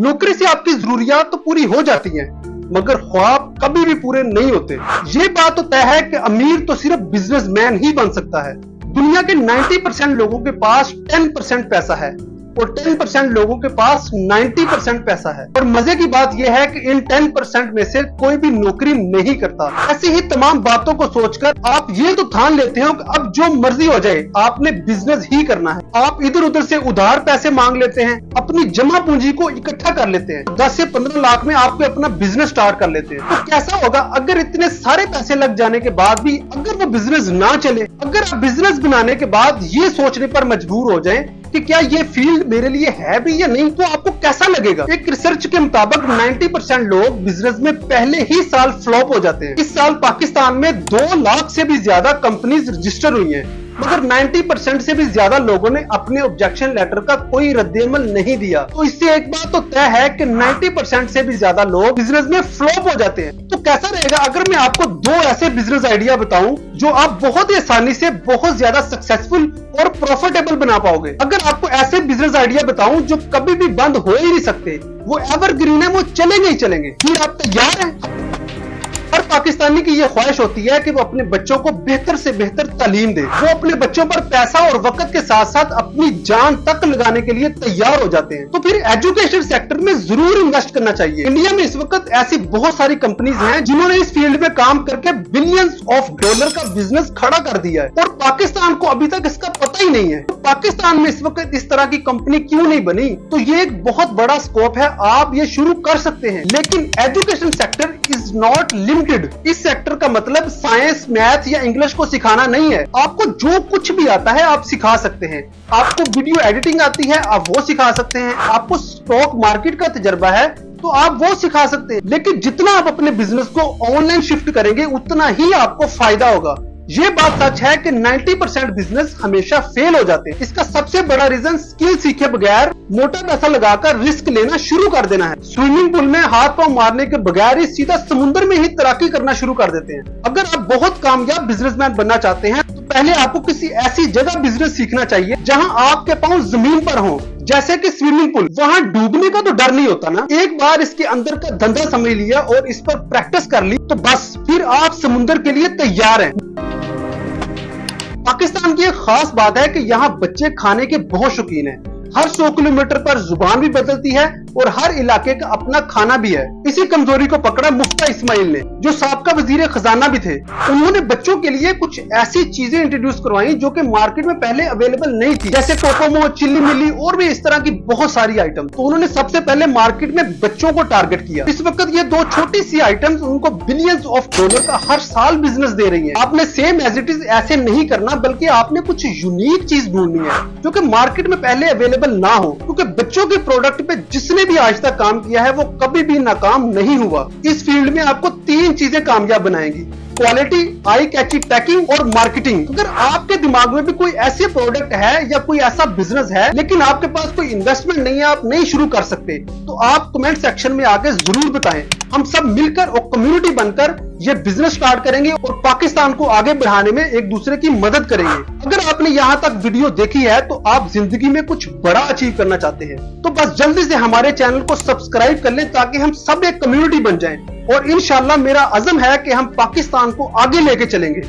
नौकरी से आपकी जरूरियात तो पूरी हो जाती हैं, मगर ख्वाब कभी भी पूरे नहीं होते। ये बात तो तय है कि अमीर तो सिर्फ बिजनेसमैन ही बन सकता है। दुनिया के 90% लोगों के पास 10% पैसा है और 10% लोगों के पास 90% पैसा है। और मजे की बात यह है कि इन 10% में से कोई भी नौकरी नहीं करता। ऐसी ही तमाम बातों को सोचकर आप ये तो ठान लेते हो कि अब जो मर्जी हो जाए आपने बिजनेस ही करना है। आप इधर उधर से उधार पैसे मांग लेते हैं, अपनी जमा पूंजी को इकट्ठा कर लेते हैं, 10 से 15 लाख में आपको अपना बिजनेस स्टार्ट कर लेते हैं। तो कैसा होगा अगर इतने सारे पैसे लग जाने के बाद भी अगर वो बिजनेस ना चले? अगर आप बिजनेस बनाने के बाद ये सोचने पर मजबूर हो जाएं कि क्या ये फील्ड मेरे लिए है भी या नहीं, तो आपको कैसा लगेगा? एक रिसर्च के मुताबिक 90% लोग बिजनेस में पहले ही साल फ्लॉप हो जाते हैं। इस साल पाकिस्तान में 2 लाख से भी ज्यादा कंपनीज रजिस्टर हुई हैं, मगर 90% से भी ज्यादा लोगों ने अपने ऑब्जेक्शन लेटर का कोई रद्देअमल नहीं दिया। तो इससे एक बात तो तय है कि 90% से भी ज्यादा लोग बिजनेस में फ्लॉप हो जाते हैं। तो कैसा रहेगा अगर मैं आपको 2 ऐसे बिजनेस आइडिया बताऊं जो आप बहुत ही आसानी से बहुत ज्यादा सक्सेसफुल और प्रॉफिटेबल बना पाओगे? अगर आपको ऐसे बिजनेस आइडिया बताऊं जो कभी भी बंद हो ही नहीं सकते, वो एवरग्रीन है, वो चलेंगे ही चलेंगे, फिर आप तैयार हैं? हर पाकिस्तानी की ये ख्वाहिश होती है कि वो अपने बच्चों को बेहतर से बेहतर तालीम दे। वो अपने बच्चों पर पैसा और वक्त के साथ साथ अपनी जान तक लगाने के लिए तैयार हो जाते हैं। तो फिर एजुकेशन सेक्टर में जरूर इन्वेस्ट करना चाहिए। इंडिया में इस वक्त ऐसी बहुत सारी कंपनीज हैं जिन्होंने इस फील्ड में काम करके बिलियंस ऑफ डॉलर का बिजनेस खड़ा कर दिया है, और पाकिस्तान को अभी तक इसका पता ही नहीं है। तो पाकिस्तान में इस वक्त इस तरह की कंपनी क्यों नहीं बनी? तो ये एक बहुत बड़ा स्कोप है, आप ये शुरू कर सकते हैं। लेकिन education sector is not limited. इस सेक्टर का मतलब साइंस, मैथ या इंग्लिश को सिखाना नहीं है। आपको जो कुछ भी आता है आप सिखा सकते हैं। आपको वीडियो एडिटिंग आती है, आप वो सिखा सकते हैं। आपको स्टॉक मार्केट का तजर्बा है तो आप वो सिखा सकते हैं। लेकिन जितना आप अपने बिजनेस को ऑनलाइन शिफ्ट करेंगे उतना ही आपको फायदा होगा। ये बात सच है कि 90% बिजनेस हमेशा फेल हो जाते हैं। इसका सबसे बड़ा रीजन स्किल सीखे बगैर मोटा पैसा लगाकर रिस्क लेना शुरू कर देना है। स्विमिंग पूल में हाथ पांव मारने के बगैर ही सीधा समुद्र में ही तैराकी करना शुरू कर देते हैं। अगर आप बहुत कामयाब बिजनेसमैन बनना चाहते हैं तो पहले आपको किसी ऐसी जगह बिजनेस सीखना चाहिए जहां आपके पांव जमीन पर हों, जैसे कि स्विमिंग पूल। वहां डूबने का तो डर नहीं होता ना। एक बार इसके अंदर का धंधा समझ लिया और इस पर प्रैक्टिस कर ली तो बस फिर आप समुद्र के लिए तैयार हैं। पाकिस्तान की एक खास बात है कि यहाँ बच्चे खाने के बहुत शौकीन हैं। हर 100 किलोमीटर पर जुबान भी बदलती है और हर इलाके का अपना खाना भी है। इसी कमजोरी को पकड़ा मुफ्ता इस्माइल ने, जो साबका वजीर खजाना भी थे। उन्होंने बच्चों के लिए कुछ ऐसी चीजें इंट्रोड्यूस करवाई जो कि मार्केट में पहले अवेलेबल नहीं थी, जैसे कोकोमो, चिल्ली मिल्ली और भी इस तरह की बहुत सारी आइटम। तो उन्होंने सबसे पहले मार्केट में बच्चों को टारगेट किया। इस वक्त ये 2 छोटी सी आइटम्स उनको बिलियंस ऑफ डॉलर का हर साल बिजनेस दे रही है। आपने सेम एज इट इज ऐसे नहीं करना, बल्कि आपने कुछ यूनिक चीज ढूंढनी है जो कि मार्केट में पहले अवेलेबल ना हो, क्योंकि बच्चों के प्रोडक्ट पे जिसने भी आज तक काम किया है वो कभी भी नाकाम नहीं हुआ। इस फील्ड में आपको 3 चीजें कामयाब बनाएंगी: क्वालिटी, आई कैची पैकिंग और मार्केटिंग। अगर आपके दिमाग में भी कोई ऐसे प्रोडक्ट है या कोई ऐसा बिजनेस है लेकिन आपके पास कोई इन्वेस्टमेंट नहीं है, आप नहीं शुरू कर सकते, तो आप कमेंट सेक्शन में आके जरूर बताएं। हम सब मिलकर और कम्युनिटी बनकर ये बिजनेस स्टार्ट करेंगे और पाकिस्तान को आगे बढ़ाने में एक दूसरे की मदद करेंगे। अगर आपने यहाँ तक वीडियो देखी है तो आप जिंदगी में कुछ बड़ा अचीव करना चाहते हैं, तो बस जल्दी से हमारे चैनल को सब्सक्राइब कर लें ताकि हम सब एक कम्युनिटी बन जाएं। और इंशाल्लाह मेरा अज़म है कि हम पाकिस्तान को आगे लेके चलेंगे।